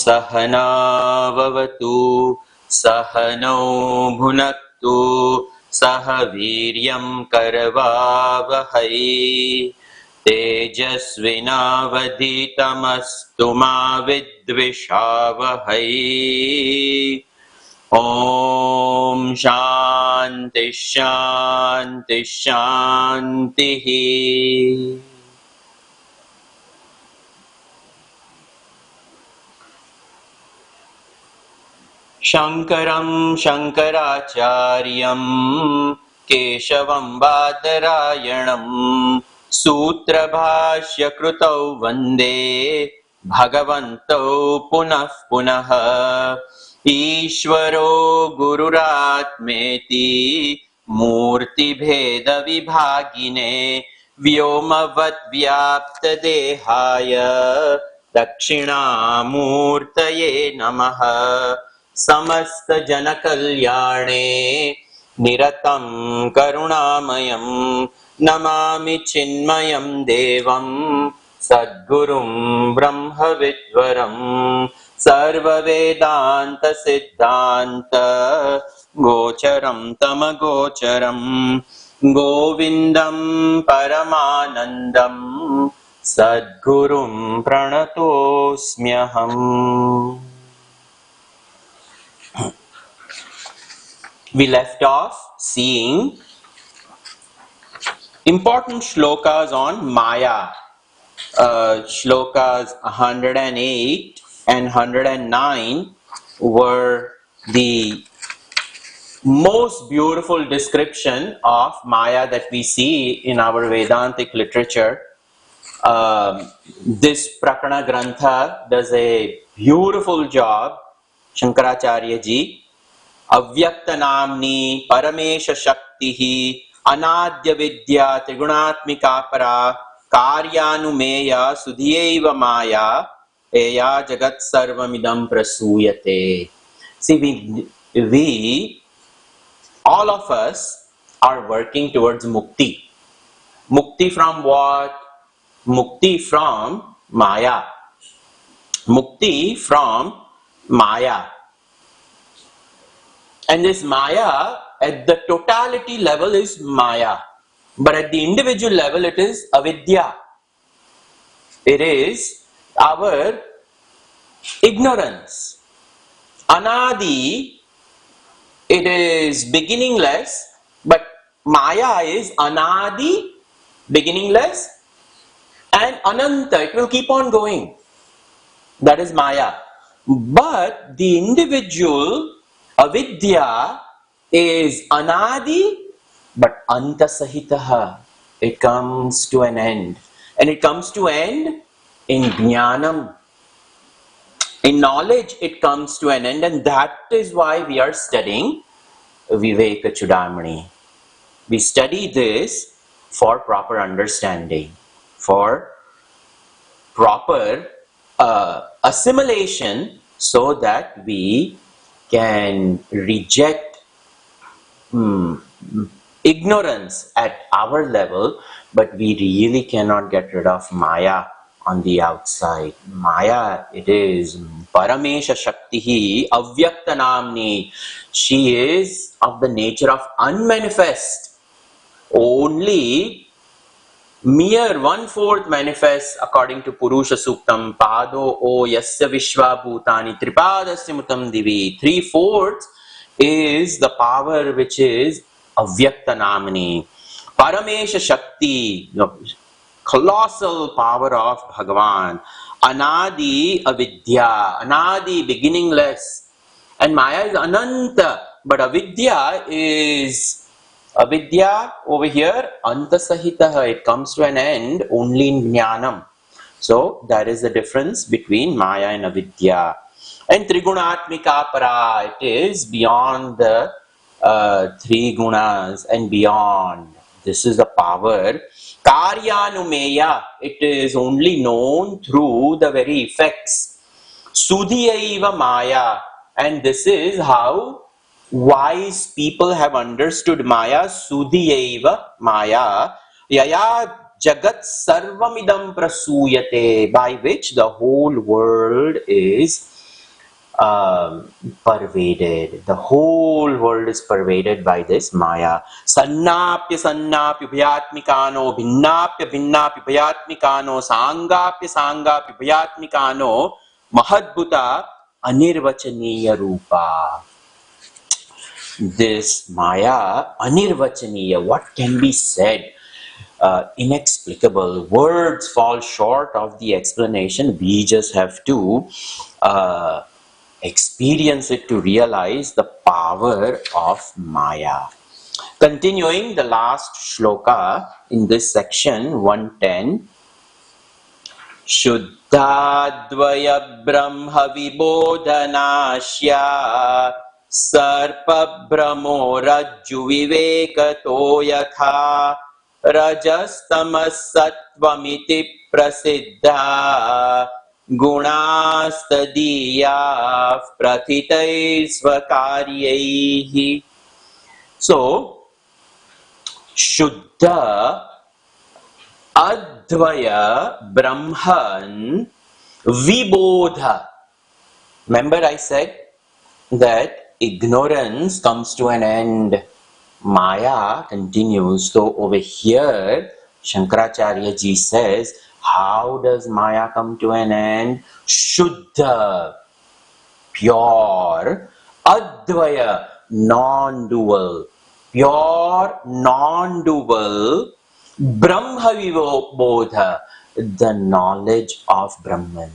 सहना भवतु सहनौ भुनक्तु सह वीर्यं करवावहै तेजस्विनावधीतमस्तु मा विद्विषावहै। ॐ शान्ति शान्ति शान्तिः। शङ्करं शङ्कराचार्यं केशवं बादरायणं सूत्रभाष्यकृतौ वन्दे भगवन्तौ पुनः पुनः। ईश्वरो गुरुरात्मेति मूर्तिभेदविभागिने व्योमवद्व्याप्तदेहाय दक्षिणामूर्तये नमः। समस्तजनकल्याणे निरतं करुणामयं नमामि चिन्मयं देवं सद्गुरुं ब्रह्मविद्वरं सर्ववेदान्तसिद्धान्त गोचरं तमगोचरं गोविन्दं परमानन्दं सद्गुरुं प्रणतोऽस्म्यहम्। We left off seeing important shlokas on Maya. Shlokas 108 and 109 were the most beautiful description of Maya that we see in our Vedantic literature. This Prakarana Grantha does a beautiful job, Shankaracharya ji. Avyakta namni paramesha shaktihi anadya vidya trigunaatmika para karyanumeya sudhyeva maya eya jagat sarvamidam prasuyate. See, we all of us are working towards mukti. Mukti from what? Mukti from Maya. Mukti from Maya. And this Maya, at the totality level, is Maya. But at the individual level, it is avidya. It is our ignorance. Anadi, it is beginningless, but Maya is anadi, beginningless, and ananta, it will keep on going. That is Maya. But the individual avidya is anadi, but antasahitaha. It comes to an end. And it comes to end in jnanam. In knowledge, it comes to an end. And that is why we are studying Vivekachudamani. We study this for proper understanding, for proper assimilation, so that we can reject ignorance at our level, but we really cannot get rid of Maya on the outside. Maya, it is Paramesha Shaktihi Avyakta Namni. She is of the nature of unmanifest. Only mere 1/4 manifests according to Purusha Suktam. Pado o yasya vishwa bhutani tripadasya mutam divi. 3/4 is the power which is Avyakta Namni. Paramesha Shakti, colossal power of Bhagavan. Anadi avidya, anadi beginningless, and Maya is ananta, but avidya over here antasahitaha. It comes to an end only in jnanam. So that is the difference between Maya and avidya. And trigunatmika para, it is beyond the three gunas and beyond. This is the power. Karyanumeya, it is only known through the very effects. Sudhiyaiva Maya, and this is how wise people have understood Maya. Sudhiyaiva Maya, Yaya Jagat Sarvamidam Prasuyate, by which the whole world is pervaded. The whole world is pervaded by this Maya. Sannapya sannapya bhyatmikano, bhinnapya bhinnapya bhyatmikano, sangapya sangapya bhyatmikano, mahadbhuta anirvachaniya rupa. This Maya, anirvachaniya, what can be said? Inexplicable. Words fall short of the explanation. We just have to experience it to realize the power of Maya. Continuing the last shloka in this section, 110. Shuddhadvaya brahma vibodhanashya sarpa brahmo rajju vivekato yatha rajastamas sattvamiti prasiddha gunastadiya prathitai svakaryaihi. So, Shuddha Advaya Brahman Vibodha. Remember I said that ignorance comes to an end. Maya continues. So over here, Shankaracharya ji says, how does Maya come to an end? Shuddha, pure. Advaya, non-dual. Pure, non-dual. Brahma Vibodha, the knowledge of Brahman.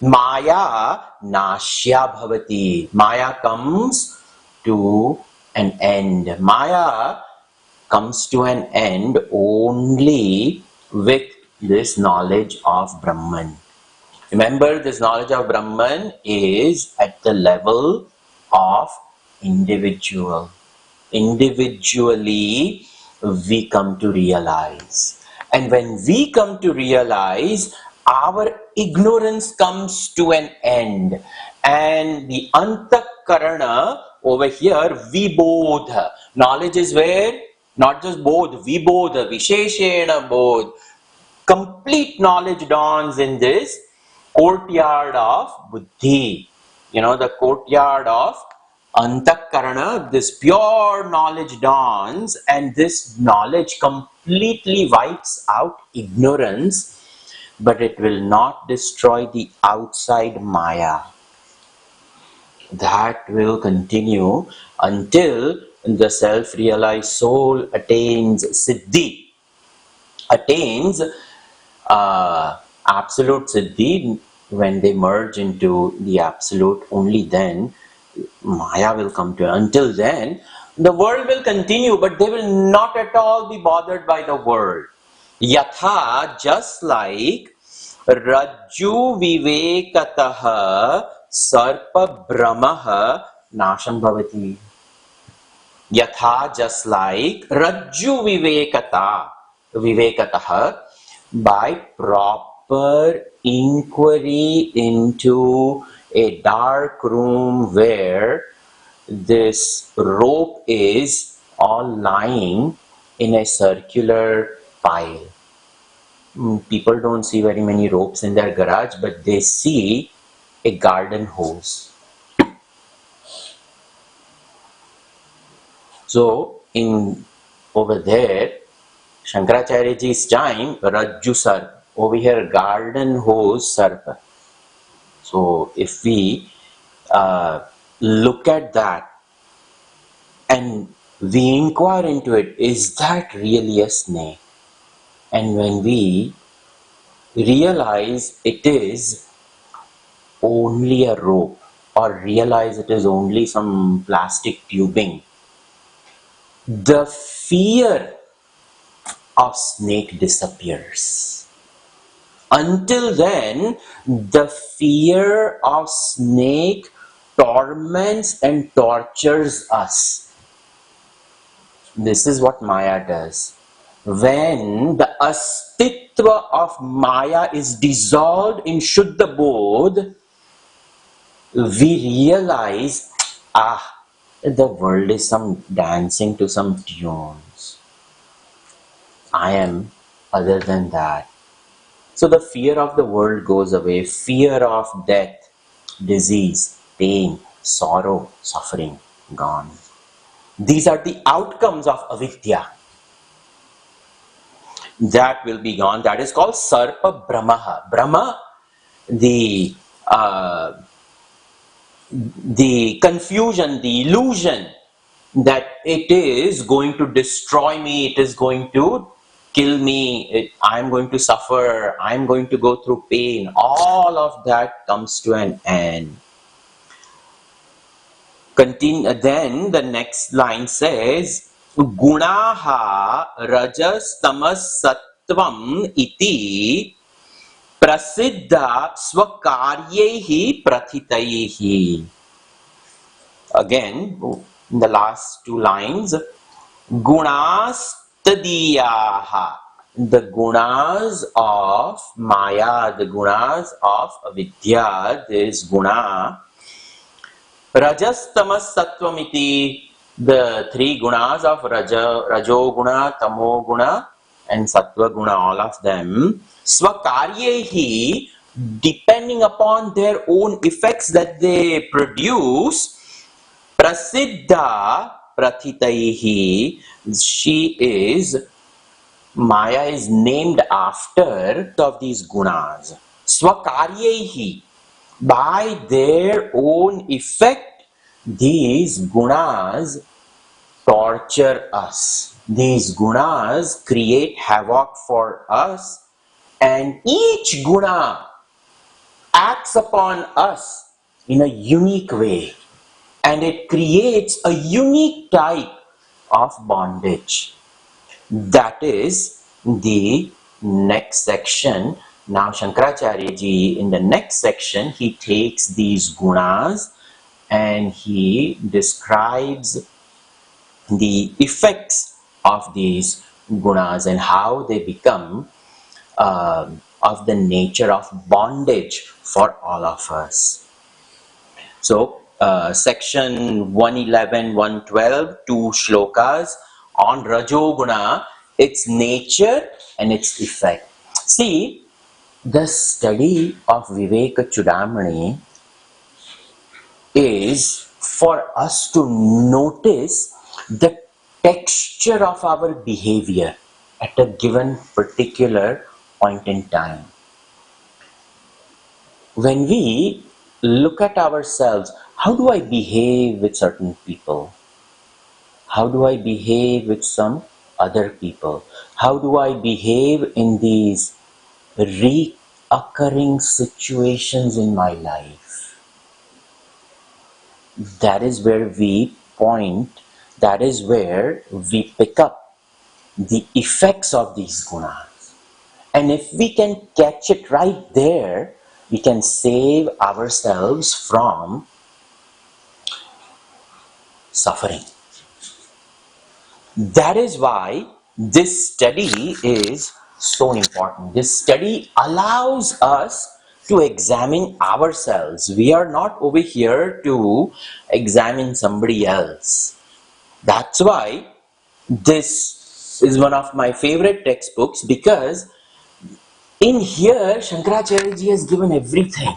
Maya nashya bhavati. Maya comes to an end. Maya comes to an end only with this knowledge of Brahman. Remember, this knowledge of Brahman is at the level of individual. Individually, we come to realize. And when we come to realize, our ignorance comes to an end. And the antakarana over here, vibodha. Knowledge is where? Not just bodh, vibodha, visheshena bodh. Complete knowledge dawns in this courtyard of buddhi. You know, the courtyard of antakarana, this pure knowledge dawns, and this knowledge completely wipes out ignorance, but it will not destroy the outside Maya. That will continue until the self-realized soul attains siddhi, attains absolute siddhi. When they merge into the absolute, only then Maya will come to. Until then, the world will continue, but they will not at all be bothered by the world. Yatha, just like Rajju Vivekataha Sarpa Brahmaha Nasham Bhavati. Yatha, just like Rajju Vivekataha, by proper inquiry into a dark room where this rope is all lying in a circular pile. People don't see very many ropes in their garage, but they see a garden hose. So over there, Shankaracharya ji's time, Rajju Sarpa. Over here, garden hose Sarpa. So if we look at that and we inquire into it, is that really a snake? And when we realize it is only a rope, or realize it is only some plastic tubing, the fear of snake disappears. Until then, the fear of snake torments and tortures us. This is what Maya does. When the astitva of Maya is dissolved in Shuddha Bodh, we realize, the world is some dancing to some tunes. I am other than that. So the fear of the world goes away, fear of death, disease, pain, sorrow, suffering, gone. These are the outcomes of avidya. That will be gone. That is called Sarpa Brahmaha. Brahma, the confusion, the illusion that it is going to destroy me, it is going to kill me, I'm going to suffer, I'm going to go through pain. All of that comes to an end. Continue. Then the next line says, Gunaha rajas tamas sattvam iti prasiddha swakaryehi prathitaihi. Again, in the last two lines, gunas tadiyaha, the gunas of Maya, the gunas of avidya, this guna, rajas tamas sattvam, the three gunas of Rajoguna, Tamoguna and Sattva-guna, all of them, swakaryehi, depending upon their own effects that they produce, prasiddha prathitaihi, Maya is named after of these gunas. Swakaryehi, by their own effect, these gunas torture us. These gunas create havoc for us, and each guna acts upon us in a unique way, and it creates a unique type of bondage. That is the next section. Now Shankaracharya ji, in the next section, he takes these gunas and he describes the effects of these gunas and how they become of the nature of bondage for all of us. So section 111, 112, two shlokas on Rajoguna, its nature and its effect. See, the study of Vivekachudamani is for us to notice the texture of our behavior at a given particular point in time. When we look at ourselves, how do I behave with certain people? How do I behave with some other people? How do I behave in these reoccurring situations in my life? That is where we point, that is where we pick up the effects of these gunas. And if we can catch it right there, we can save ourselves from suffering. That is why this study is so important. This study allows us to examine ourselves. We are not over here to examine somebody else. That's why this is one of my favorite textbooks, because in here Shankaracharya ji has given everything.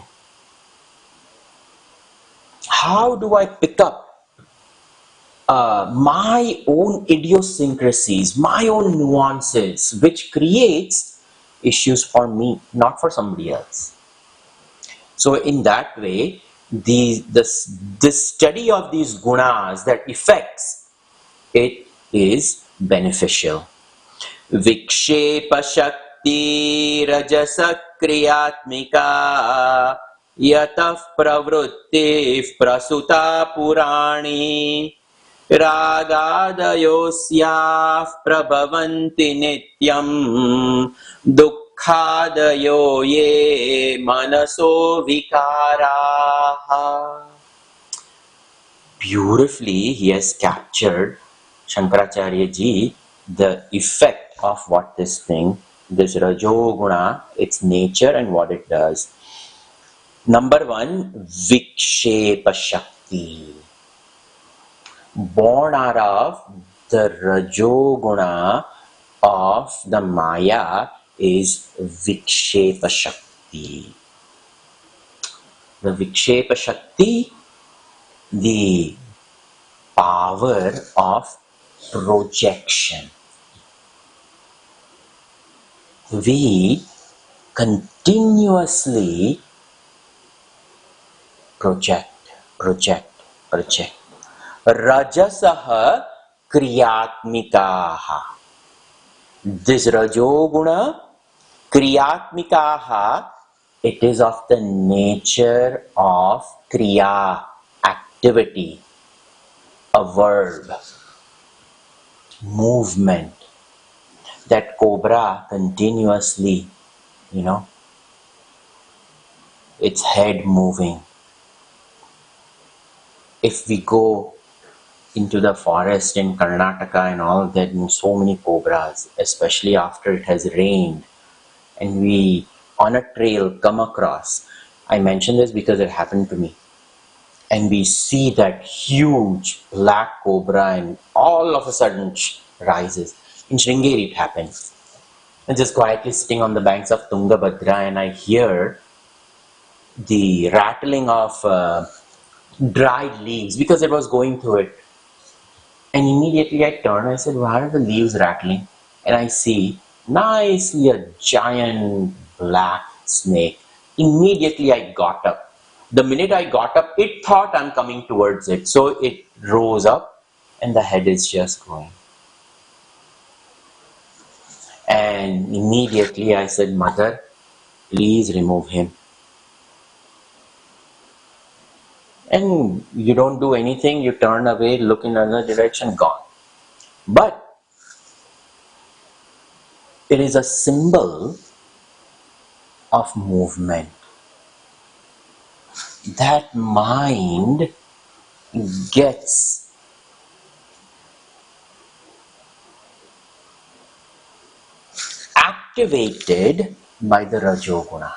How do I pick up my own idiosyncrasies, my own nuances, which creates issues for me, not for somebody else? So in that way, this study of these gunas, that effects, it is beneficial. Vikshepa Shakti Rajasa Kriyatmika Yataf Pravrutti Prasuta Purani Ragadayosyav Prabhavanti Nityam Dukkhadayo Ye Manaso Vikaraha. Beautifully, he has captured, Shankaracharya ji, the effect of what this thing, this Rajoguna, its nature and what it does. Number one, Vikshepa Shakti. Born out of the Rajoguna of the Maya is Vikshepa Shakti. The Vikshepa Shakti, the power of projection. We continuously project. Rajasaha kriyatmikaha. This Rajoguna kriyatmikaha, it is of the nature of kriya, activity, a verb, movement. That cobra continuously, its head moving. If we go into the forest in Karnataka and all that, so many cobras, especially after it has rained, and we on a trail come across, I mention this because it happened to me, and we see that huge black cobra and all of a sudden rises. In Sringeri it happened. I'm just quietly sitting on the banks of Tungabhadra and I hear the rattling of dried leaves because it was going through it. And immediately I turn, I said, why are the leaves rattling? And I see nicely a giant black snake. Immediately I got up. The minute I got up, it thought I'm coming towards it. So it rose up and the head is just going. And immediately I said, Mother, please remove him. And you don't do anything, you turn away, look in another direction, gone. But it is a symbol of movement. That mind gets activated by the Rajoguna.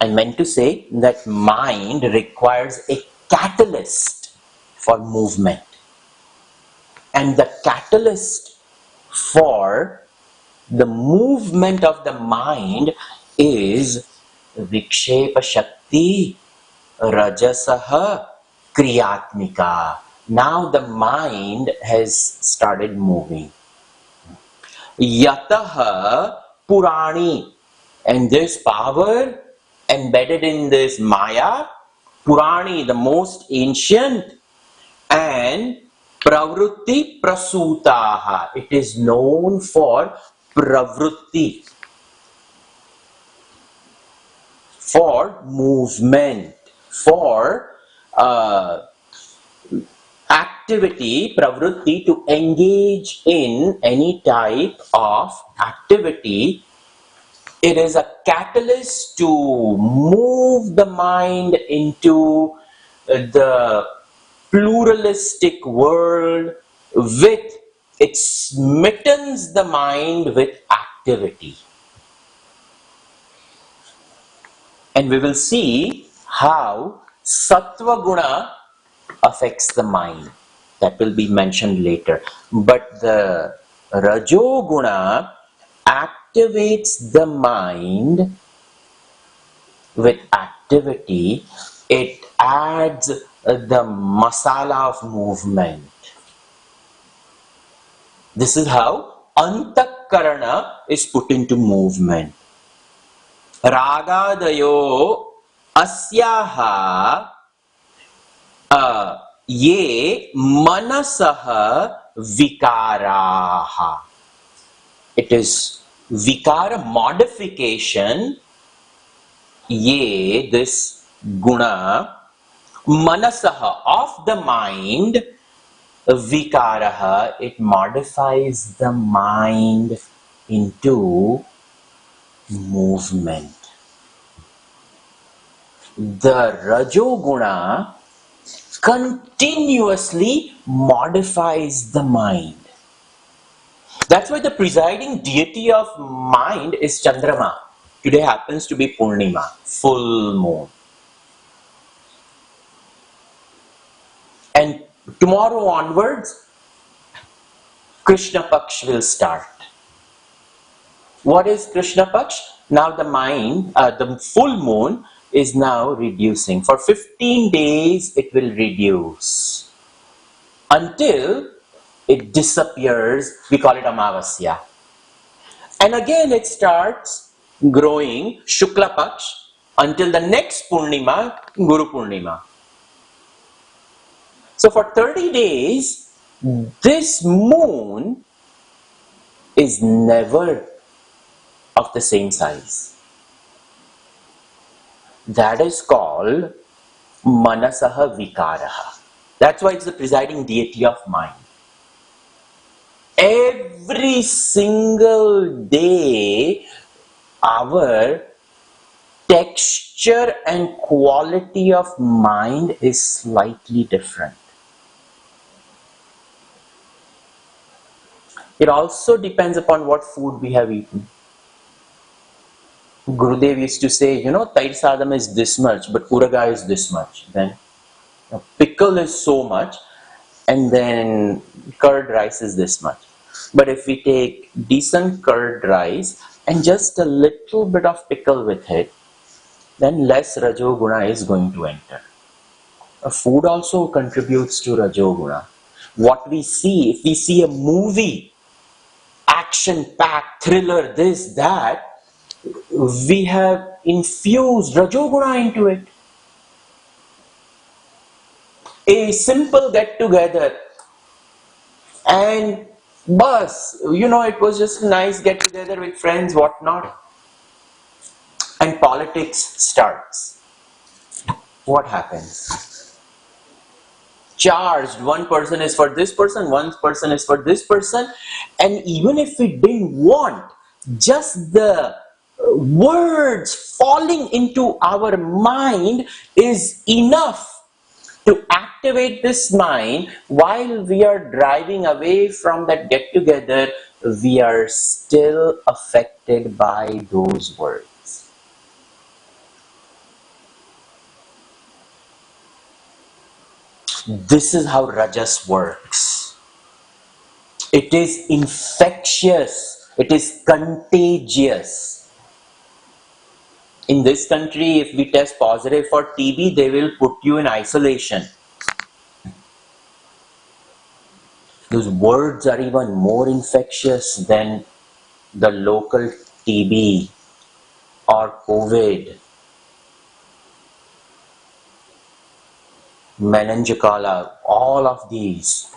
I meant to say that mind requires a catalyst for movement. And the catalyst for the movement of the mind is Vikshepa Shakti Rajasaha Kriyatmika. Now the mind has started moving. Yataha Purani. And this power embedded in this Maya, Purani, the most ancient, and Pravrutti Prasutaha. It is known for Pravrutti, for movement, for activity, Pravrutti, to engage in any type of activity. It is a catalyst to move the mind into the pluralistic world with, it smittens the mind with activity. And we will see how Sattva Guna affects the mind. That will be mentioned later. But the Rajoguna activates the mind with activity. It adds the masala of movement. This is how Antakarana is put into movement. Ragadayo asyaha ye manasaha vikaraha. It is vikara modification, ye, this guna, manasaha, of the mind, vikaraha, it modifies the mind into movement. The Rajoguna continuously modifies the mind. That's why the presiding deity of mind is Chandrama. Today happens to be Purnima, full moon. And tomorrow onwards, Krishna Paksh will start. What is Krishna Paksh? Now the mind, the full moon is now reducing. For 15 days it will reduce until it disappears. We call it Amavasya. And again it starts growing Shukla Paksh until the next Purnima, Guru Purnima. So for 30 days, this moon is never of the same size. That is called Manasaha Vikaraha. That's why it's the presiding deity of mind. Every single day, our texture and quality of mind is slightly different. It also depends upon what food we have eaten. Gurudev used to say, tair sadam is this much, but uraga is this much. Then pickle is so much, and then curd rice is this much. But if we take decent curd rice and just a little bit of pickle with it, then less Rajoguna is going to enter. Food also contributes to Rajoguna. What we see, if we see a movie, action-packed, thriller, this, that, we have infused Rajoguna into it. A simple get-together, and bus, it was just a nice get-together with friends, whatnot, and politics starts. What happens? Charged, one person is for this person, one person is for this person, and even if we didn't want, just the words falling into our mind is enough to activate this mind. While we are driving away from that get-together, we are still affected by those words. This is how Rajas works. It is infectious. It is contagious. In this country, if we test positive for TB, they will put you in isolation. Those words are even more infectious than the local TB or COVID. Meningococcal, all of these.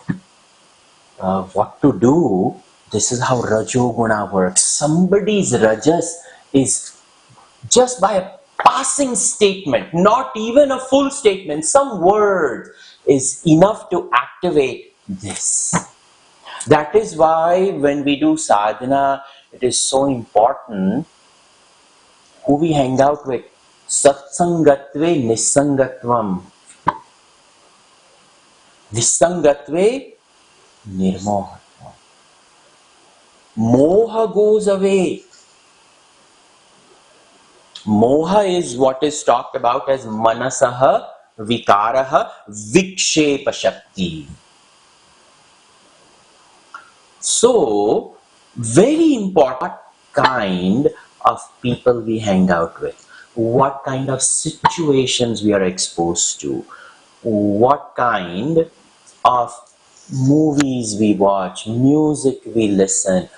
What to do? This is how Rajoguna works. Somebody's Rajas is just by a passing statement, not even a full statement, some word is enough to activate this. That is why when we do sadhana, it is so important who we hang out with. Satsangatve nisangatvam. Nisangatve nirmohatvam. Moha goes away. Moha is what is talked about as manasaha, vikaraha, vikshepa shakti. So, very important kind of people we hang out with, what kind of situations we are exposed to, what kind of movies we watch, music we listen,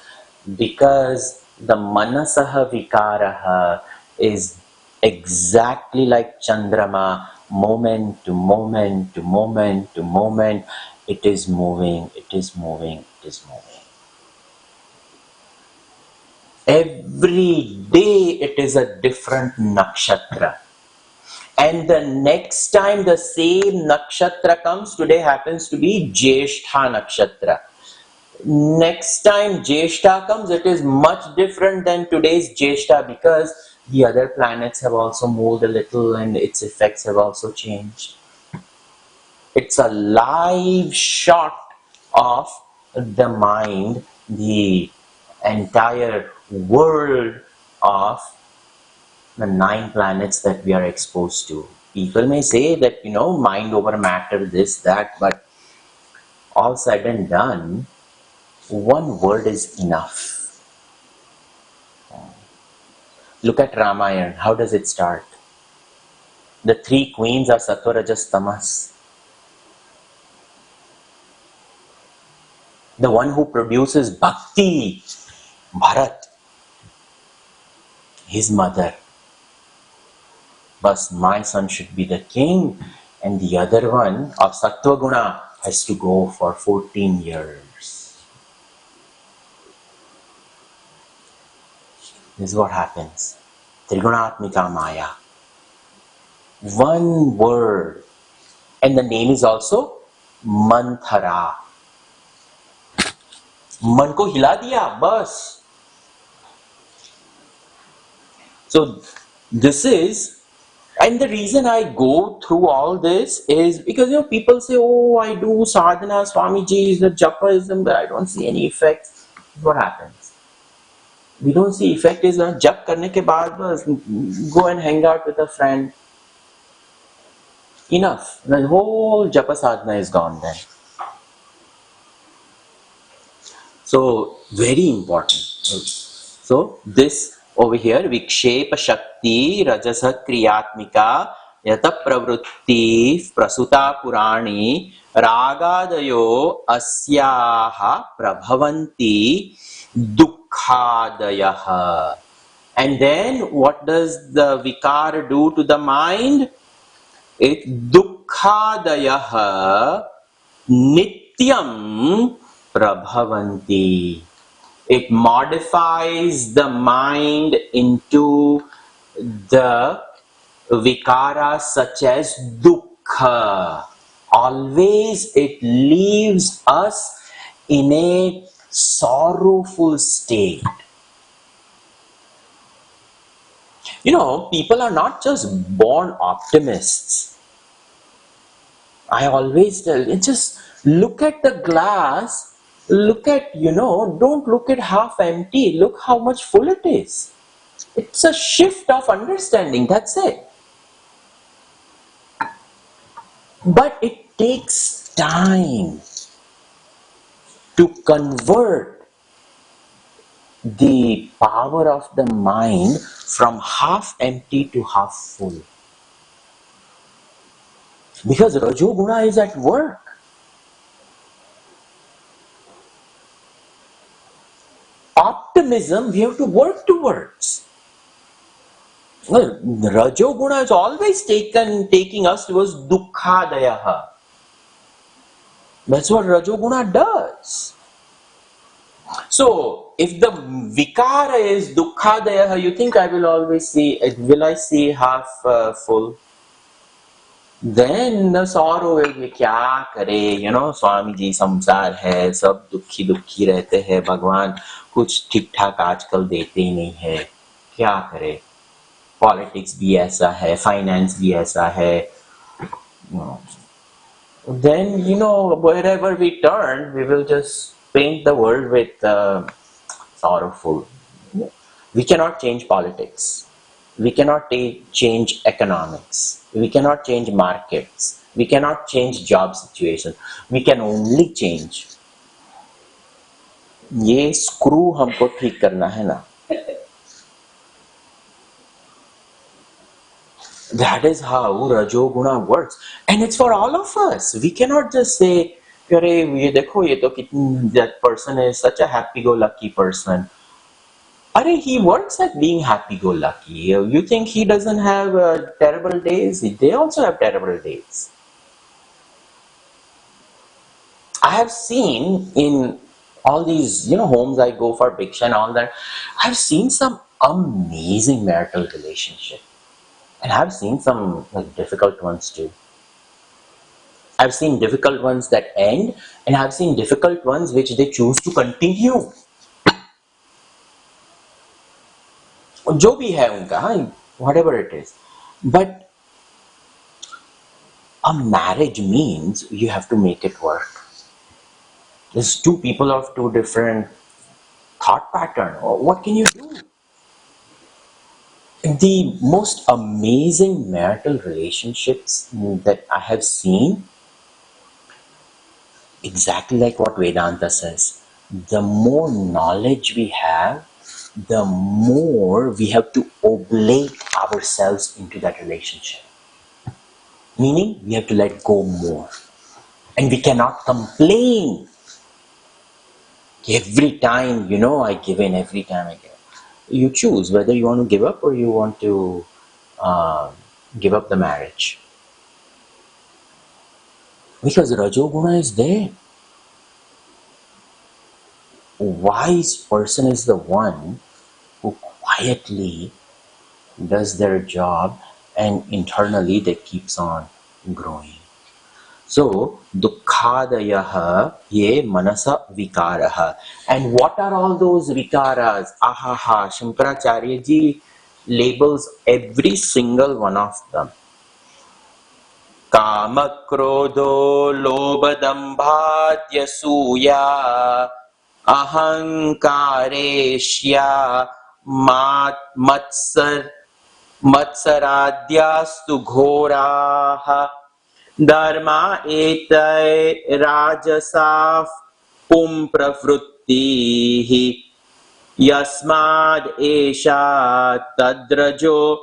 because the manasaha vikaraha is exactly like Chandrama moment to moment to moment to moment, it is moving, it is moving, it is moving. Every day it is a different nakshatra. And the next time the same nakshatra comes, today happens to be Jyeshtha nakshatra. Next time Jyeshtha comes, it is much different than today's Jyeshtha, because the other planets have also moved a little and its effects have also changed. It's a live shot of the mind, the entire world of the 9 planets that we are exposed to. People may say that, mind over matter, this, that, but all said and done, one word is enough. Look at Ramayana. How does it start? The 3 queens are Sattva, Rajas, Tamas. The one who produces bhakti, Bharat, his mother. But my son should be the king, and the other one of Sattva Guna has to go for 14 years. This is what happens. Trigunatmika Maya. One word. And the name is also Manthara. मन को हिला दिया, बस. So this is, and the reason I go through all this is because people say, oh, I do sadhana, Swamiji is the japaism, but I don't see any effects. What happens? We don't see effect is jap karne ke baad bas go and hang out with a friend. Enough. The whole japa sadhana is gone then. So, very important. So, this over here, Vikshepa Shakti Rajasa Kriyatmika Yata Pravrutti Prasuta Purani Ragadayo Asyaha Prabhavanti Dukkhadayaha. And then, what does the Vikar do to the mind? It Dukkhadayaha Nityam Prabhavanti. It modifies the mind into the vikaras such as dukkha. Always it leaves us in a sorrowful state. People are not just born optimists. I always tell, just look at the glass. Look at, don't look at half empty. Look how much full it is. It's a shift of understanding. That's it. But it takes time to convert the power of the mind from half empty to half full. Because Rajoguna is at work. Optimism, we have to work towards. Well, Rajoguna is always taking us towards Dukkhadayaha. That's what Rajoguna does. So, if the Vikara is Dukkhadayaha, you think I will always see, will I see half full? Then the sorrow will be, kya kare, Swami ji samsar hai, sab dukhi dukhi rehte hai, Bhagwan कुछ ठीक ठाक आजकल देते ही नहीं है, क्या करे, politics भी ऐसा है, फाइनेंस भी ऐसा है. Then wherever we turn, we will just paint the world with sorrowful. We cannot change politics. We cannot change economics. We cannot change markets. We cannot change job situations. We can only change. ये screw हमको ठीक करना है ना. That is how Rajoguna works, and it's for all of us. We cannot just say, "Kare, ye dekho, ye to that person is such a happy-go-lucky person." He works at being happy-go-lucky. You think he doesn't have terrible days? They also have terrible days. I have seen in all these, homes I go for Bhiksha and all that, I've seen some amazing marital relationship. And I've seen some difficult ones too. I've seen difficult ones that end, and I've seen difficult ones which they choose to continue. जो भी है उनका, whatever it is. But a marriage means you have to make it work. There's two people of two different thought pattern. What can you do? The most amazing marital relationships that I have seen, exactly like what Vedanta says, the more knowledge we have, the more we have to oblate ourselves into that relationship. Meaning, we have to let go more. And we cannot complain. Every time, I give in, every time I give. You choose whether you want to give up or you want to give up the marriage. Because Rajoguna is there. A wise person is the one who quietly does their job and internally that keeps on growing. So, dukkhadayaha ye manasa vikaraha. And what are all those vikaras? Ahaha, Shankaracharya ji labels every single one of them. Kama krodho lobhadambhadya suya ahankareshya matsaradyastu ghoraha dharma etay rajasaf pum pravrittihi yasmad esha tadrajo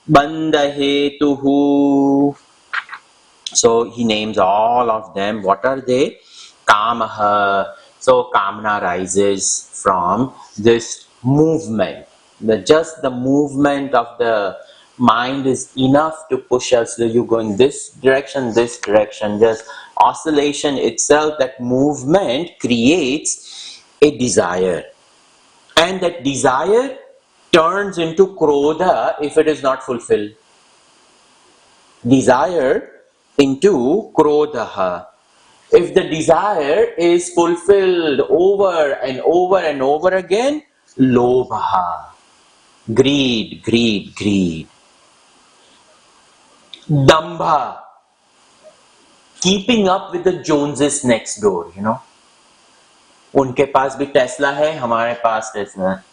bandhetuhu. So he names all of them. What are they? Kamaha. So Kamana rises from this movement. Just the movement of the mind is enough to push us. So you go in this direction. Just oscillation itself, that movement creates a desire. And that desire turns into krodha if it is not fulfilled. Desire into krodha. If the desire is fulfilled over and over and over again, lobha. Greed. Dambha. Keeping up with the Joneses next door, उनके पास भी Tesla है, हमारे पास Tesla है.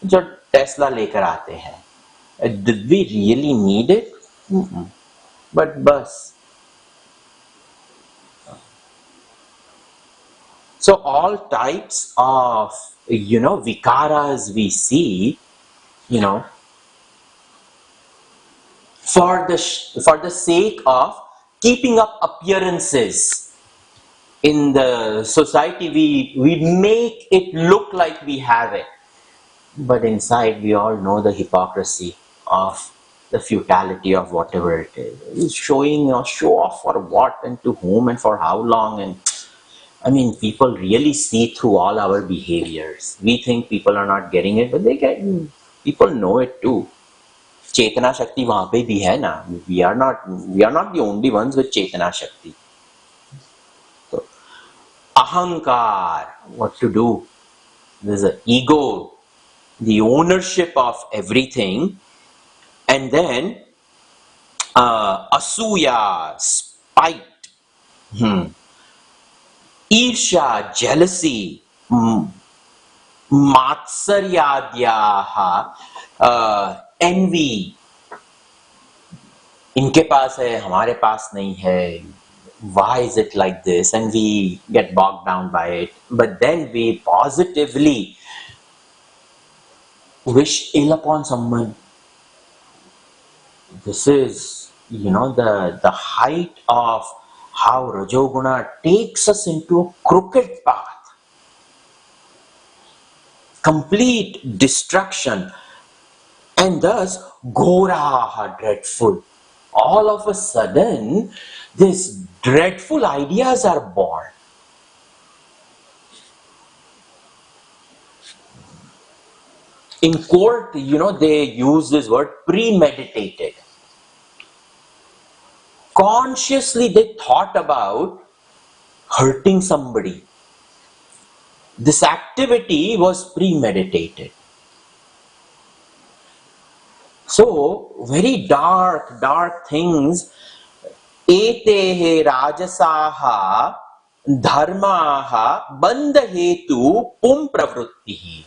जो Tesla लेकर आते हैं. Did we really need it? But bus. So all types of, vikaras we see, for the sake of keeping up appearances in the society, we make it look like we have it. But inside we all know the hypocrisy of the futility of whatever it is. It's showing show off for what and to whom and for how long. And people really see through all our behaviors. We think people are not getting it, but people know it too. Chetana Shakti wahan pe bhi hai na. We are not the only ones with Chetana Shakti. So, ahankar, what to do? There's an ego, the ownership of everything, and then asuya, spite, Irsha, jealousy, matsaryadyaha, envy. इनके पास है, हमारे पास नहीं है. Why is it like this? And we get bogged down by it. But then we positively wish ill upon someone. This is, the height of how Rajoguna takes us into a crooked path. complete destruction, and thus Goraha, dreadful. All of a sudden, these dreadful ideas are born. In court, they use this word premeditated. Consciously, they thought about hurting somebody. This activity was premeditated. So, very dark things. Etehe rajasaha dharmaha bandhetu pum pravrittihi.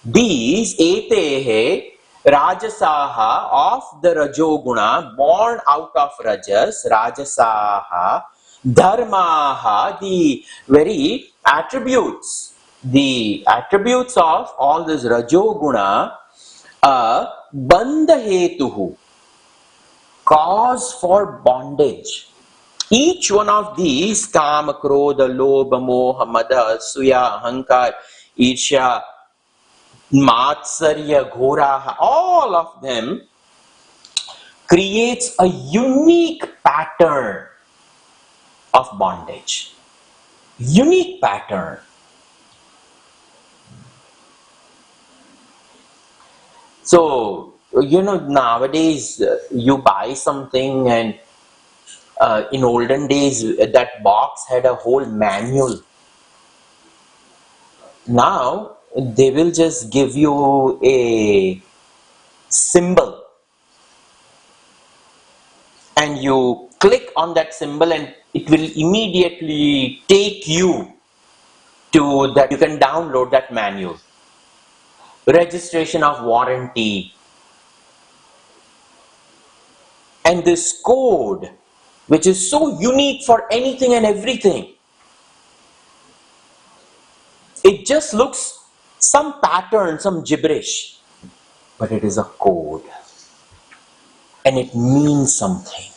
These etehe rajasaha of the Rajoguna, born out of Rajas, rajasaha, dharmaha, the very attributes, of all this Rajoguna, bandhetuhu, cause for bondage. Each one of these, kama, krodha, lobha, moha, mada, asuya, ahankar, irsha, matsarya, ghoraha, all of them creates a unique pattern of bondage. Unique pattern. So, nowadays you buy something, and in olden days that box had a whole manual. Now they will just give you a symbol, and you click on that symbol and it will immediately take you to that. You can download that manual. Registration of warranty. And this code, which is so unique for anything and everything, it just looks some pattern, some gibberish, but it is a code, and it means something.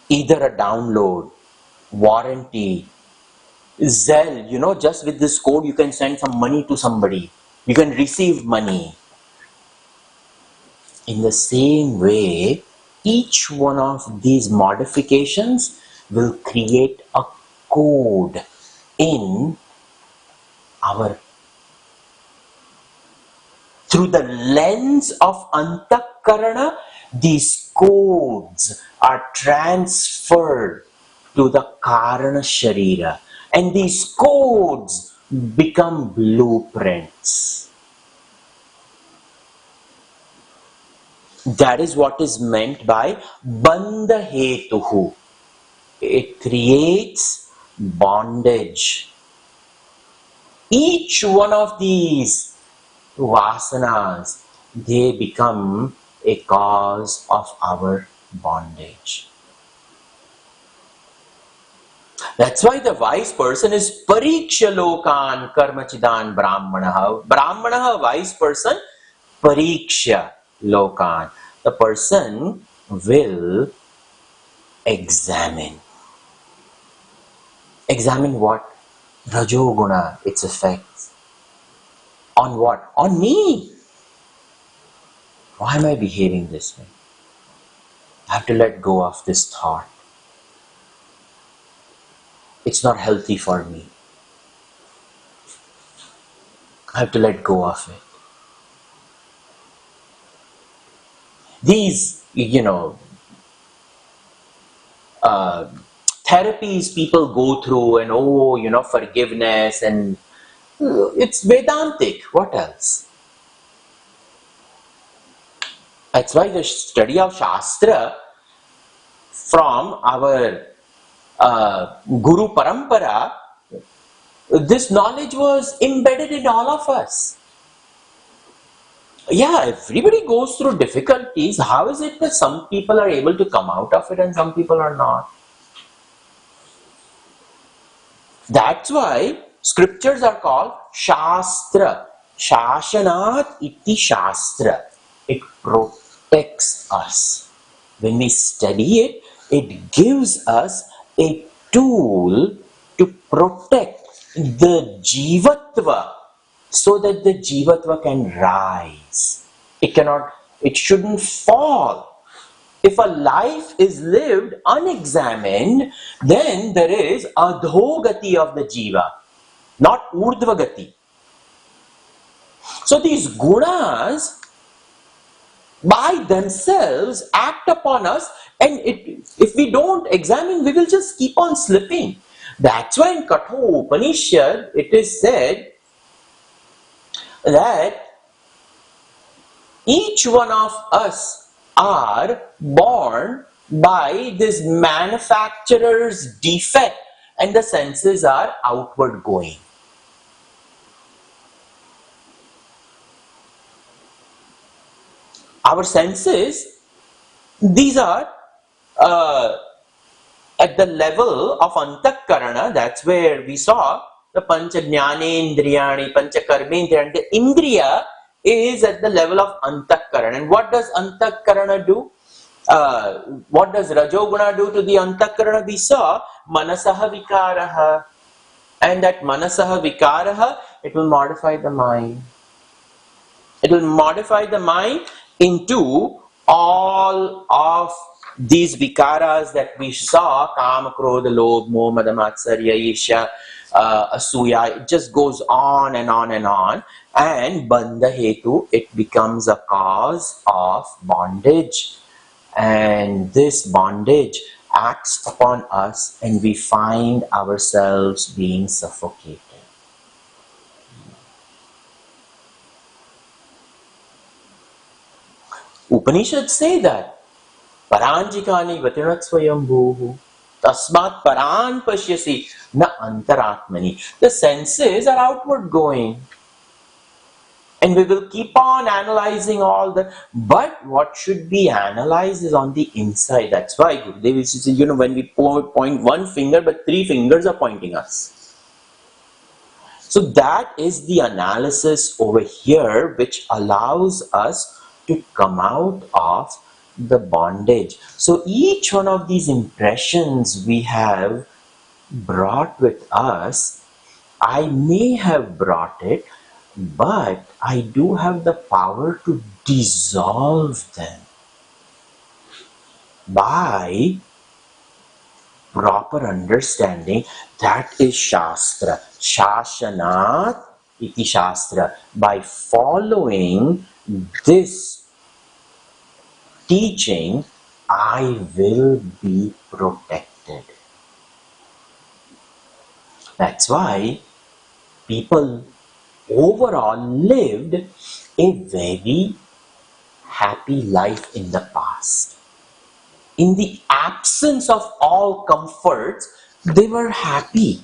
Either a download, warranty, Zelle, just with this code you can send some money to somebody, you can receive money. In the same way, each one of these modifications will create a code in our, through the lens of antakarana, these codes are transferred to the karana sharira, and these codes become blueprints. That is what is meant by bandha hetuhu. It creates bondage. Each one of these vasanas, they become a cause of our bondage. That's why the wise person is pariksha lokan karmachidan brahmanaha. Brahmanaha, wise person, pariksha lokan. The person will examine. Examine what? Rajoguna, its effects. On what? On me. Why am I behaving this way? I have to let go of this thought. It's not healthy for me. I have to let go of it. These, therapies people go through, and forgiveness, and it's Vedantic. What else? That's why the study of Shastra from our Guru Parampara, this knowledge was embedded in all of us. Yeah, everybody goes through difficulties. How is it that some people are able to come out of it and some people are not? That's why scriptures are called Shastra. Shashanat iti Shastra. It protects us. When we study it, it gives us a tool to protect the jivatva, so that the jivatva can rise. It shouldn't fall. If a life is lived unexamined, then there is adhogati of the jiva, not urdhvagati. So these gunas by themselves act upon us, and if we don't examine, we will just keep on slipping. That's why in Katha Upanishad it is said that each one of us are born by this manufacturer's defect, and the senses are outward going. Our senses, these are at the level of antakarana. That's where we saw the pancha jnanendriyani, pancha karmendriyani. The indriya is at the level of antakarana. And what does antakarana do? What does Rajoguna do to the antakarana? We saw manasaha vikaraha. And that manasaha vikaraha, it will modify the mind. It will modify the mind into all of these vikaras that we saw: kama, krodha, lobh, moh, mada, matsarya, isha, asuya. It just goes on and on and on. And bandha hetu, it becomes a cause of bondage. And this bondage acts upon us, and we find ourselves being suffocated. Upanishads say that paranjikani vatinat swayambhuhu tasmat paran pashyasi na antaratmani. The senses are outward going, and we will keep on analyzing all the, but what should be analyzed is on the inside. That's why Gurudev used to say, when we point one finger, but three fingers are pointing us. So that is the analysis over here, which allows us to come out of the bondage. So each one of these impressions we have brought with us, I may have brought it, but I do have the power to dissolve them by proper understanding. That is Shastra. Shashanat iti Shastra. By following this teaching, I will be protected. That's why people overall lived a very happy life in the past. In the absence of all comforts, they were happy.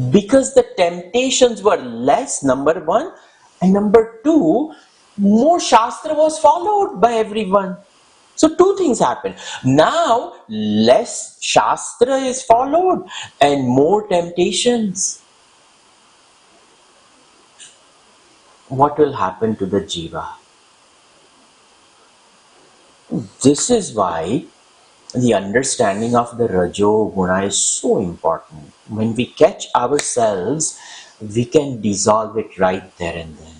Because the temptations were less, number one, and number two, more Shastra was followed by everyone. So two things happen. Now, less Shastra is followed and more temptations. What will happen to the jiva? This is why the understanding of the Rajoguna is so important. When we catch ourselves, we can dissolve it right there and then.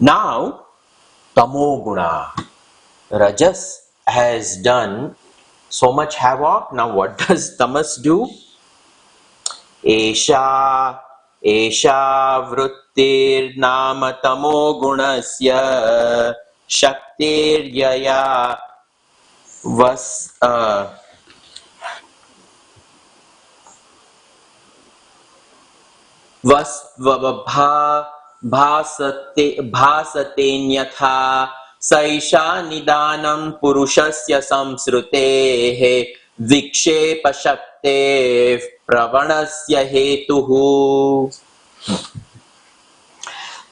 Now, Tamoguna. Rajas has done so much havoc. Now what does Tamas do? Esha vrittir nama tamogunasya shaktir yaya भासतेन्यथा सैषा निदानं पुरुषस्य संसृतेः विक्षेपशक्तेः प्रवणस्य हेतुः.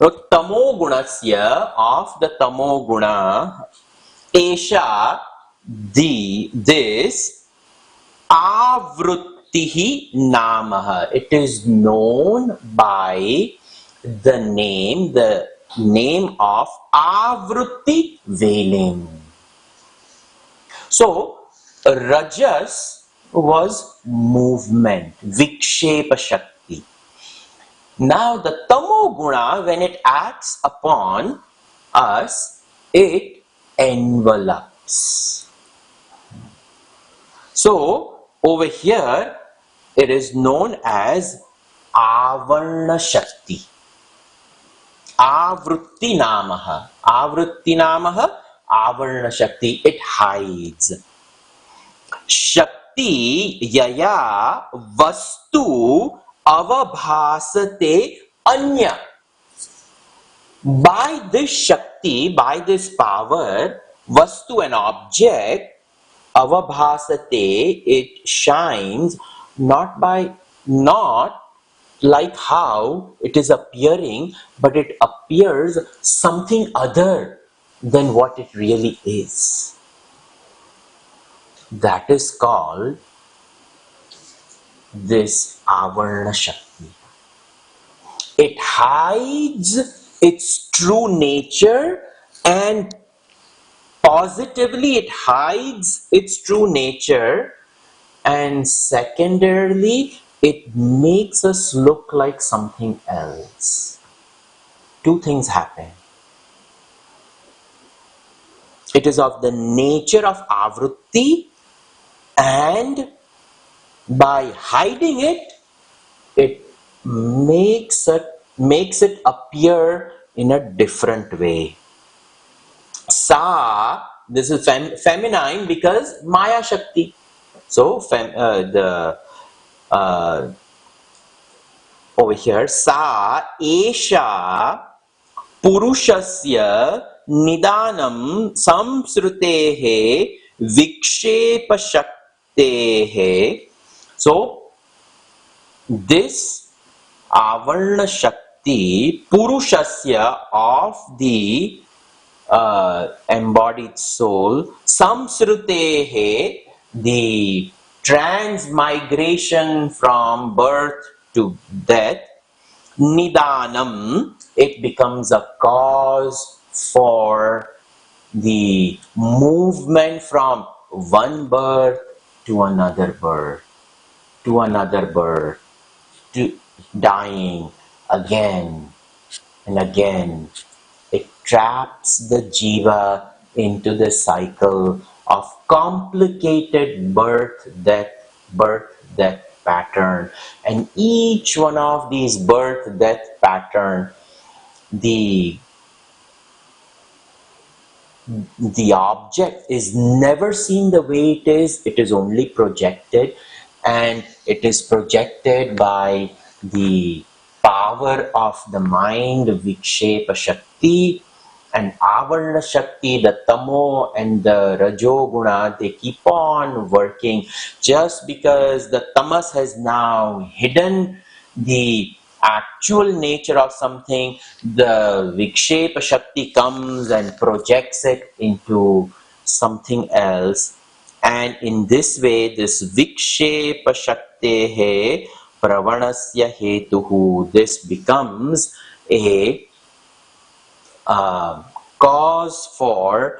Tamogunasya, of the Tamoguna, Esha, this Avruttihi Namaha. It is known by the name of Avrutti veiling. So, Rajas was movement, Vikshepa Shakti. Now the Tamoguna, when it acts upon us, it envelops. So over here, it is known as Avarna Shakti. Avrutti Namaha. Avrutti Namaha, Avarna Shakti. It hides. Shakti Yaya Vastu Avabhasate Anya. By this Shakti, by this power, Vastu, an object, Avabhasate, it shines not like how it is appearing, but it appears something other than what it really is. That is called this Avarna Shakti. It hides its true nature, and positively it hides its true nature, and secondarily it makes us look like something else. Two things happen. It is of the nature of avrutti, and by hiding it, it makes it appear in a different way. Sa, this is feminine because Maya Shakti. So over here, Sa Esha Purushasya Nidanam Samsrutehe Vikshepa Shaktehe. So this Avarna Shakti, Purushasya, of the embodied soul, Samsrutehe, the transmigration from birth to death, Nidanam, it becomes a cause for the movement from one birth to another birth, to another birth, to dying again and again. It traps the jiva into the cycle of complicated birth death pattern, and each one of these birth death pattern, the object is never seen the way it is only projected, and it is projected by the power of the mind, Vikshepa Shakti, and Avarna Shakti, the Tamo and the Rajoguna, they keep on working. Just because the Tamas has now hidden the actual nature of something, the Vikshepa Shakti comes and projects it into something else. And in this way, this Vikshepa Shaktehe Pravanasya Hetuhu, this becomes a cause for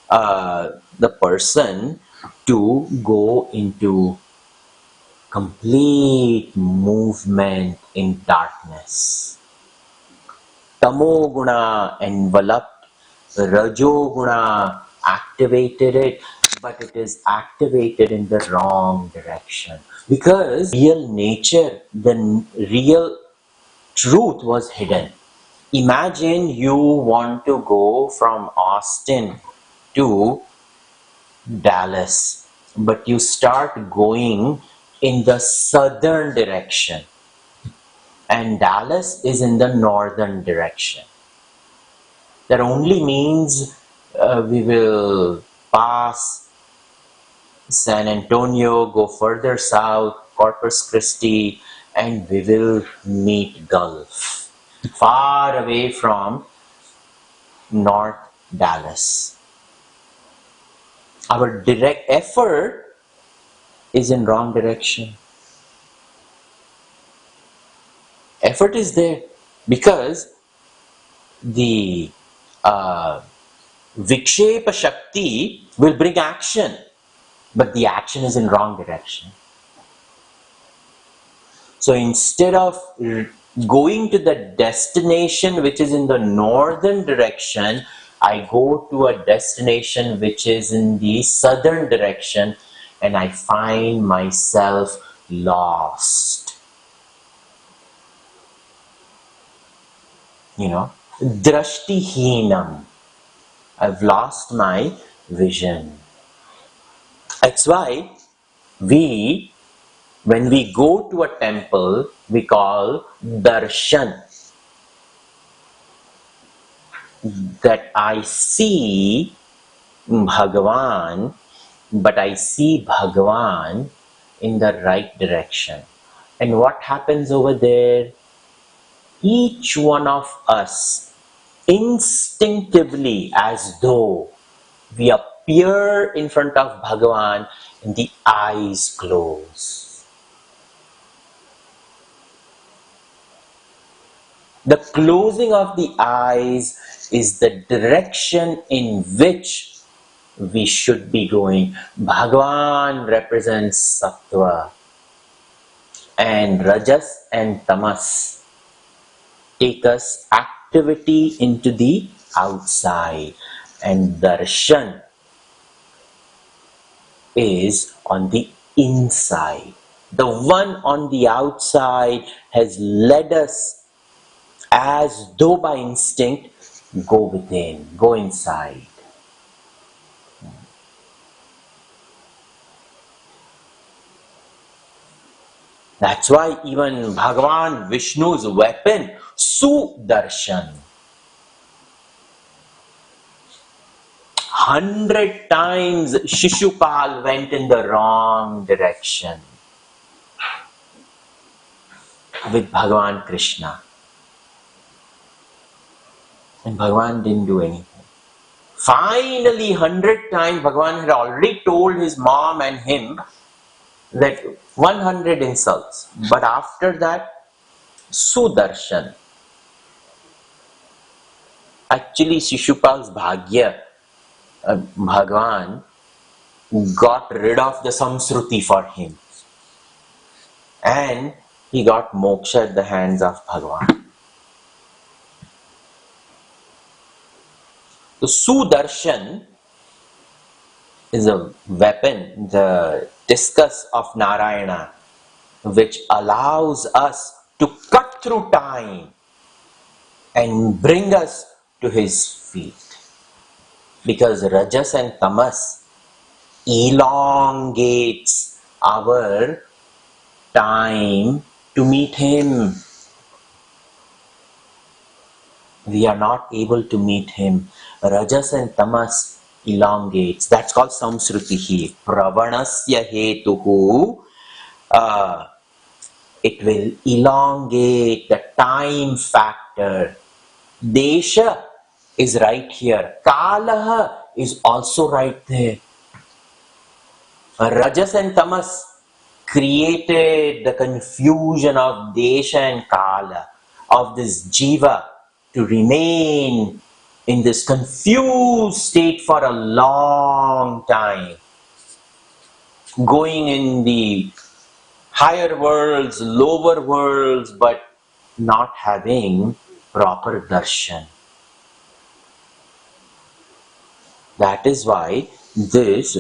the person to go into complete movement in darkness. Tamoguna enveloped, Rajoguna activated it, but it is activated in the wrong direction, because real nature, the real truth was hidden. Imagine you want to go from Austin to Dallas, but you start going in the southern direction, and Dallas is in the northern direction. That only means we will pass San Antonio, go further south, Corpus Christi, and we will meet Gulf, far away from North Dallas. Our direct effort is in wrong direction. Effort is there because the Vikshepa Shakti will bring action. but the action is in wrong direction. So instead of going to the destination which is in the northern direction, I go to a destination which is in the southern direction, and I find myself lost. Drashtihinam. I've lost my vision. That's why when we go to a temple, we call darshan. That I see Bhagavan, but I see Bhagavan in the right direction. And what happens over there? Each one of us instinctively, as though we appear in front of Bhagavan and the eyes close. The closing of the eyes is the direction in which we should be going. Bhagavan represents sattva, and rajas and tamas take us activity into the outside, and darshan is on the inside. The one on the outside has led us as though by instinct, go within, go inside. That's why even Bhagavan Vishnu's weapon, Sudarshan, 100 times Shishupal went in the wrong direction with Bhagavan Krishna. And Bhagavan didn't do anything. Finally, 100 times Bhagavan had already told his mom and him that 100 insults. But after that, Sudarshan. Actually, Shishupal's Bhagya, Bhagavan got rid of the Samsruti for him. And he got moksha at the hands of Bhagavan. So Sudarshan is a weapon, the discus of Narayana, which allows us to cut through time and bring us to his feet. Because rajas and tamas elongates our time to meet him. We are not able to meet him. Rajas and tamas elongates. That's called samsrutihi. Pravanasya hetuhu. It will elongate the time factor. Desha is right here. Kalaha is also right there. Rajas and tamas created the confusion of desha and kala, of this jiva to remain in this confused state for a long time, going in the higher worlds, lower worlds, but not having proper darshan. That is why this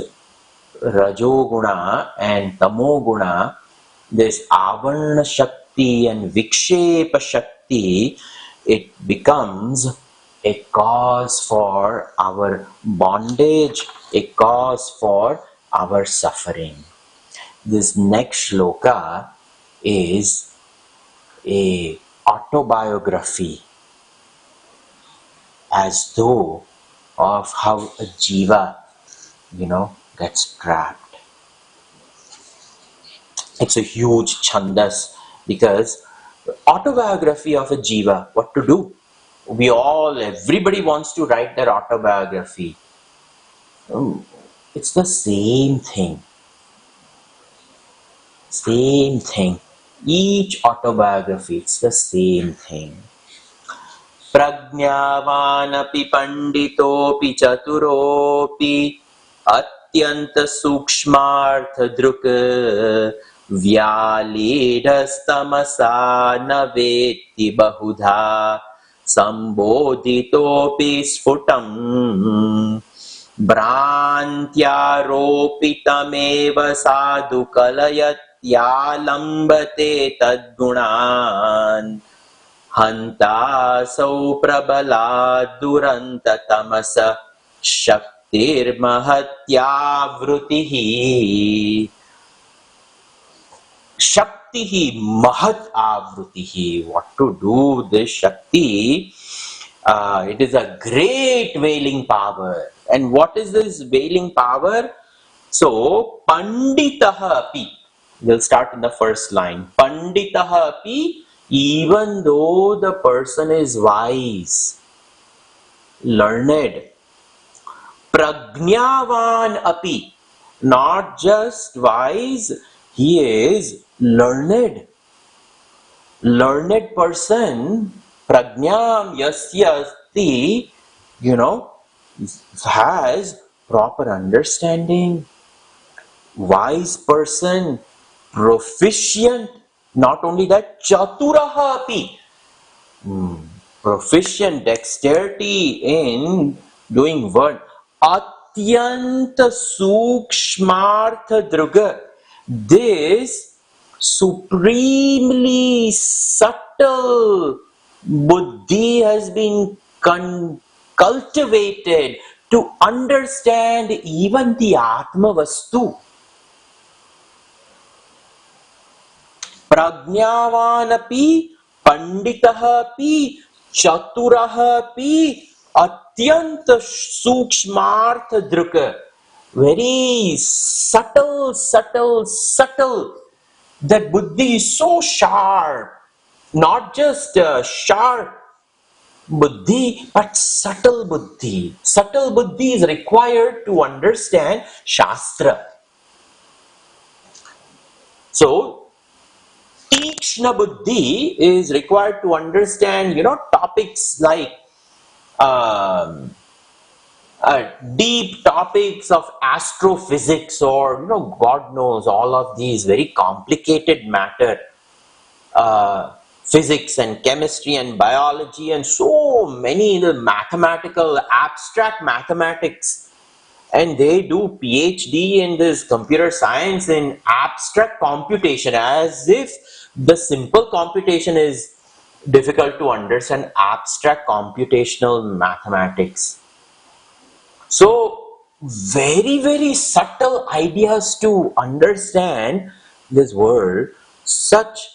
Rajoguna and Tamoguna, this Avarna Shakti and Vikshepa Shakti, it becomes a cause for our bondage, a cause for our suffering. This next shloka is a autobiography, as though of how a jiva, gets trapped. It's a huge chandas, because autobiography of a jiva, what to do? Everybody wants to write their autobiography. It's the same thing. Same thing. Each autobiography, it's the same thing. Pragnavanapi panditopi chaturopi atyanta sukshmartha druk vyalidhastamasa navetti bahudha sambodhitopi sfutam Brantyaropitameva sadhu kalayatya tadgunan Hantasau prabala duranta tamasa shaktir mahatyavrutihi Shaktihi mahat avrutihi. What to do this Shakti? It is a great veiling power. And what is this veiling power? So, Panditaha api. We'll start in the first line. Panditaha api, even though the person is wise, learned. Prajnavan api, not just wise, he is learned. Learned person, prajnam yasya asti, has proper understanding. Wise person, proficient, not only that, chaturaha api, proficient, dexterity in doing work. Atyanta sukshmartha druga, this supremely subtle buddhi has been cultivated to understand even the Atma Vastu. Prajnavanapi, Panditahapi, Chaturahapi, Atyanta Sukshmartha Druka. Very subtle. That buddhi is so sharp. Not just sharp buddhi, but subtle buddhi. Subtle buddhi is required to understand Shastra. So, Tikshna buddhi is required to understand, topics like deep topics of astrophysics or, God knows, all of these very complicated matter. Physics and chemistry and biology and so many mathematical, abstract mathematics. And they do PhD in this computer science in abstract computation, as if the simple computation is difficult to understand, abstract computational mathematics. So, very subtle ideas to understand this world. Such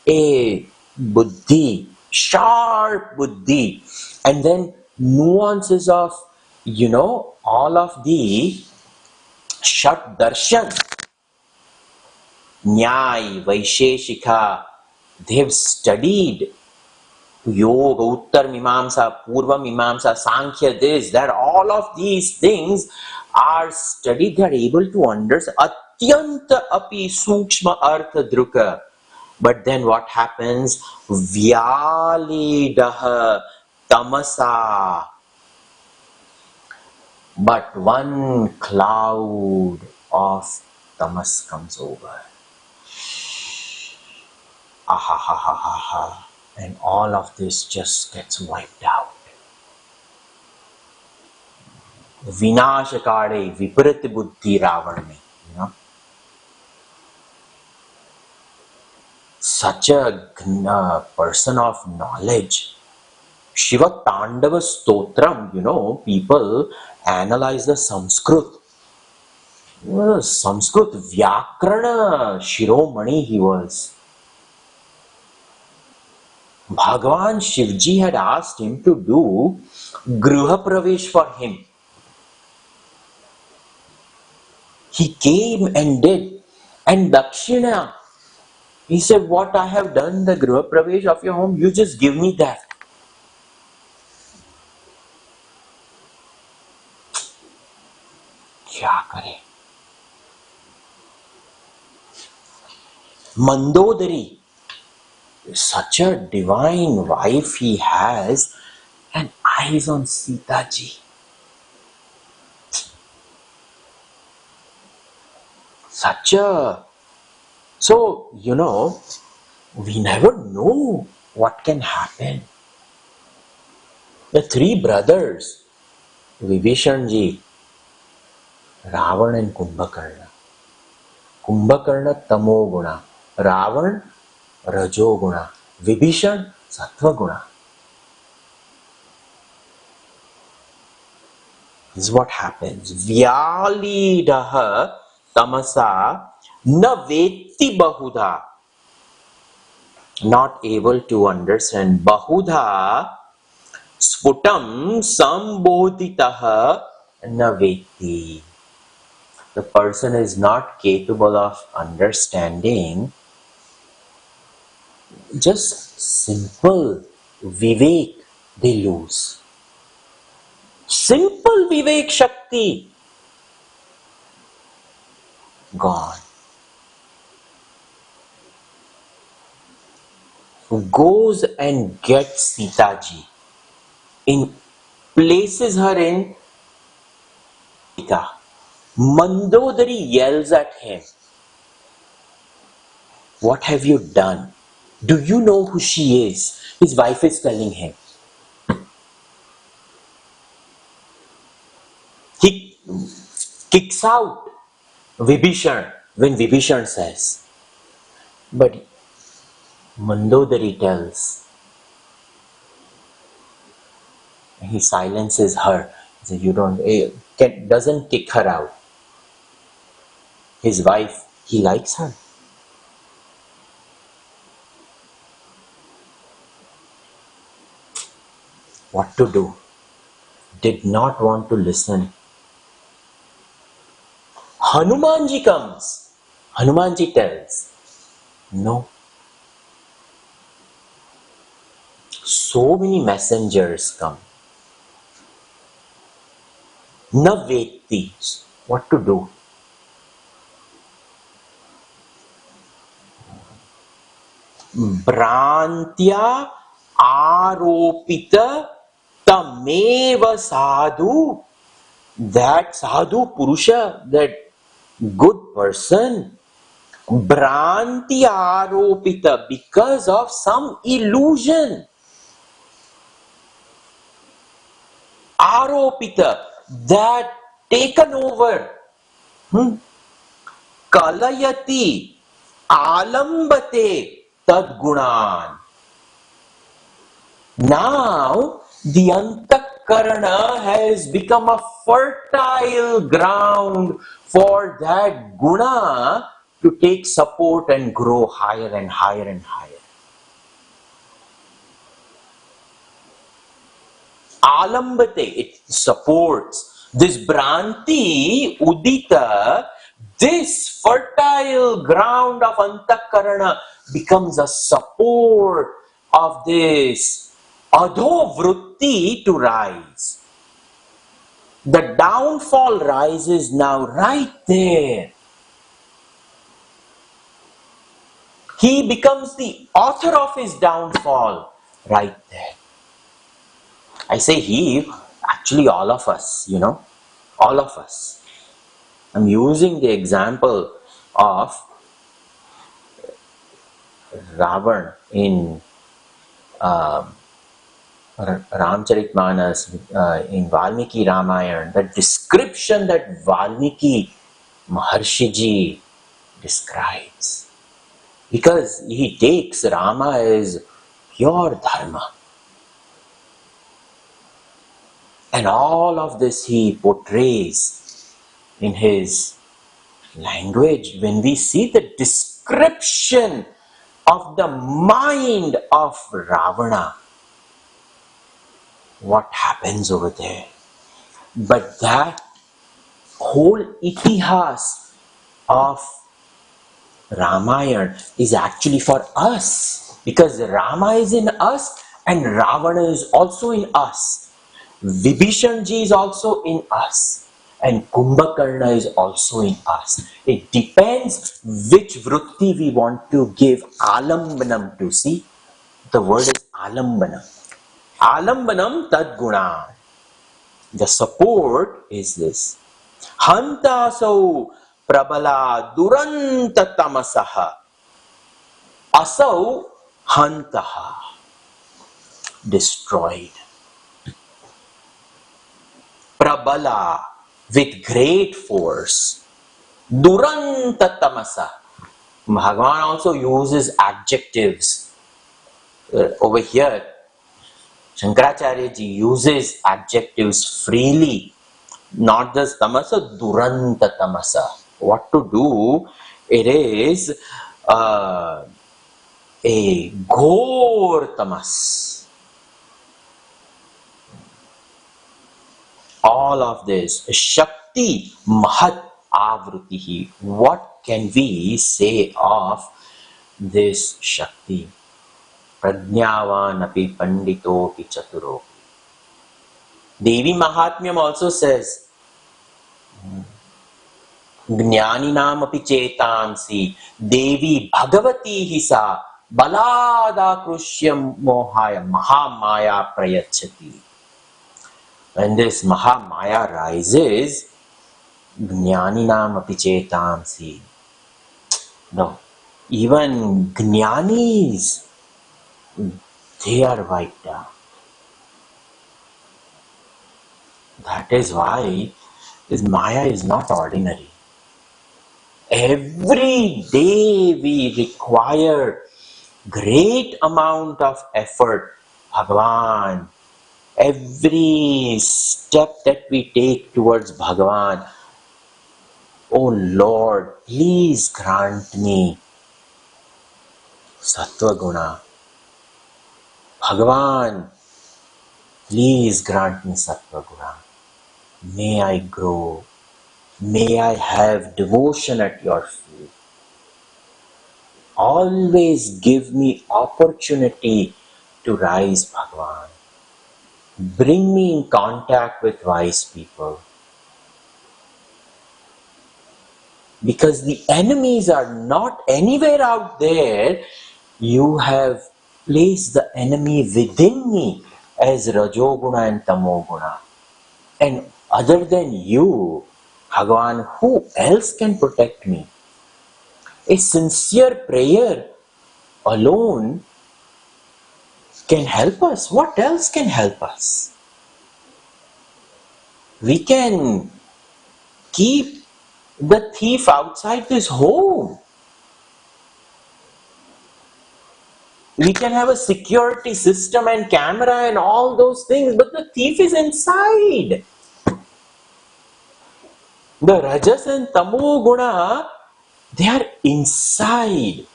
a buddhi, sharp buddhi, and then nuances of, all of the Shat Darshan, Nyay, Vaisheshika, they've studied Yoga, Uttar Mimamsa, Purva Mimamsa, Sankhya, this, that, all of these things are studied. They are able to understand Atyanta api Sukshma Artha Druka. But then what happens? Vyalidaha Tamasa. But one cloud of tamas comes over. And all of this just gets wiped out. Vinashakare viparit buddhi ravarne. Such a person of knowledge. Shivatandava Stotram, people analyze the Sanskrit. Sanskrit Vyakrana Shiromani he was. Bhagavan Shivji had asked him to do Griha Pravesh for him. He came and did. And Dakshina, he said, what I have done, the Griha Pravesh of your home, you just give me that. Kya kare? Mandodari, such a divine wife he has, and eyes on Sita ji. So, we never know what can happen. The three brothers, Vibhishanji, Ravan and Kumbhakarna. Kumbhakarna Tamoguna, Ravan Rajoguna, Vibhishan Sattvaguna. This is what happens. Vyalidaha tamasa na veti bahudha. Not able to understand. Bahudha sputam sambodhitaha na veti. The person is not capable of understanding just simple vivek they lose. Simple vivek shakti gone. Who goes and gets Sita ji and places her in Sita. Mandodari yells at him, "What have you done? Do you know who she is?" His wife is telling him. He kicks out Vibhishan when Vibhishan says. But Mandodari tells. He silences her. He says, doesn't kick her out. His wife, he likes her. What to do? Did not want to listen. Hanumanji comes. Hanumanji tells, no. So many messengers come. Na veti. What to do? Brantya aropita tameva sadhu. That sadhu purusha, that good person, Bhranti aropita, because of some illusion. Aropita, that taken over. Kalayati alambate tadgunan. Now the antakarana has become a fertile ground for that guna to take support and grow higher and higher and higher. Alambate, it supports. This Bhranti, Udita, this fertile ground of antakarana becomes a support of this adho vritti to rise. The downfall rises now right there. He becomes the author of his downfall right there. I say he, actually all of us, all of us. I'm using the example of Ravan in Ramcharitmanas, in Valmiki Ramayana, the description that Valmiki Maharshiji describes. Because he takes Rama as pure dharma. And all of this he portrays in his language. When we see the description of the mind of Ravana, what happens over there? But that whole itihas of Ramayana is actually for us, because Rama is in us and Ravana is also in us. Vibhishanji is also in us, and Kumbhakarna is also in us. It depends which vritti we want to give alambanam to. See, the word is alambanam. Alambanam tadguna. The support is this. Hantasau prabala duranta tamasaha asau hantaha. Destroyed. Prabala, with great force. Duranta tamasa. Bhagavan also uses adjectives. Over here, Shankaracharya ji uses adjectives freely. Not just tamasa, duranta tamasa. What to do? It is a ghor tamas. All of this, Shakti Mahat Avrutihi. What can we say of this Shakti? Prajnavan api pandito pi chaturo. Devi Mahatmyam also says, Jnaninam api chetansi Devi Bhagavati hisa balada krushyam mohaya mahamaya prayachati. When this mahamaya rises, Jnaninam api chetansi. No, even Jnanis, they are wiped out. That is why this Maya is not ordinary. Every day we require great amount of effort. Bhagavan, every step that we take towards Bhagavan, oh Lord, please grant me Sattva Guna. Bhagavan, please grant me Sattva Guna. May I grow. May I have devotion at your feet. Always give me opportunity to rise, Bhagavan. Bring me in contact with wise people. Because the enemies are not anywhere out there. You have placed the enemy within me as Rajoguna and Tamoguna. And other than you, Bhagavan, who else can protect me? A sincere prayer alone can help us. What else can help us? We can keep the thief outside this home. We can have a security system and camera and all those things, but the thief is inside. The Rajas and Tamoguna, they are inside.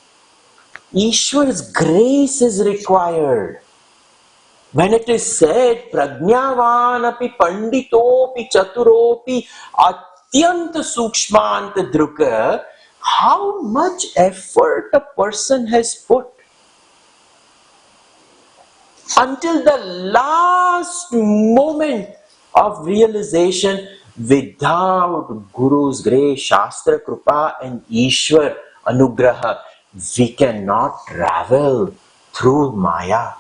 Ishwar's grace is required. When it is said, Prajnavanapi Panditopi Chaturopi Atyanta Sukshmanta Druka, how much effort a person has put until the last moment of realization. Without Guru's grace, Shastra Krupa and Ishwar Anugraha, we cannot travel through Maya.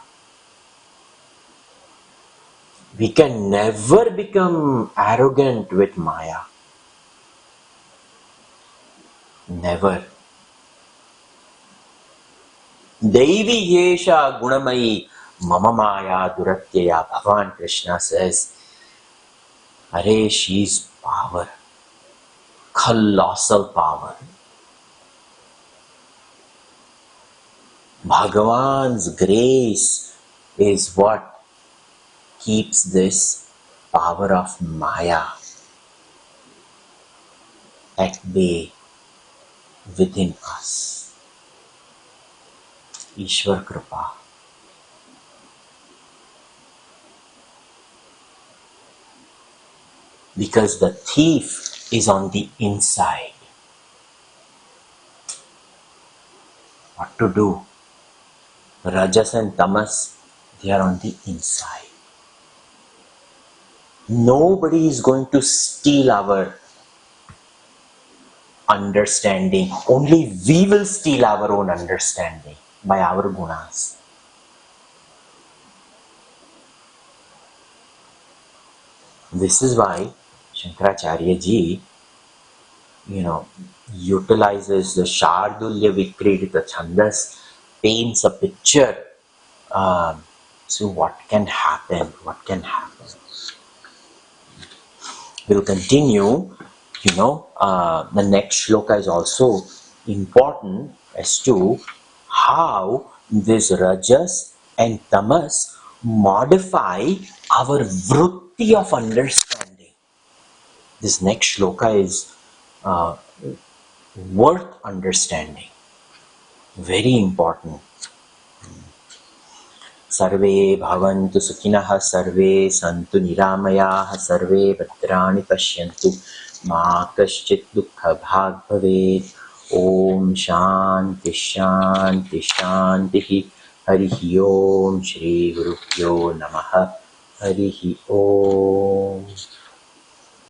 We can never become arrogant with Maya. Never. Devi Yesha Gunamayi Mama Maya Duratyaya. Bhagavan Krishna says, Are, she's power. Colossal power. Bhagavan's grace is what keeps this power of Maya at bay within us. Ishwar Kripa. Because the thief is on the inside. What to do? Rajas and Tamas, they are on the inside. Nobody is going to steal our understanding. Only we will steal our own understanding by our gunas. This is why Shankaracharya ji utilizes the Shardulya Vikridita Chandas, paints a picture. So what can happen? What can happen? We'll continue. The next shloka is also important as to how this Rajas and Tamas modify our vritti of understanding. This next shloka is worth understanding. Very important. Sarve bhavantu sukhinah, sarve santu niramayaah, sarve bhadrani pashyantu, ma kaschit dukkha bhag bhavet. Om shanti shanti shanti. Harihi Om Shri Gurubhyo Namaha. Harihi Om.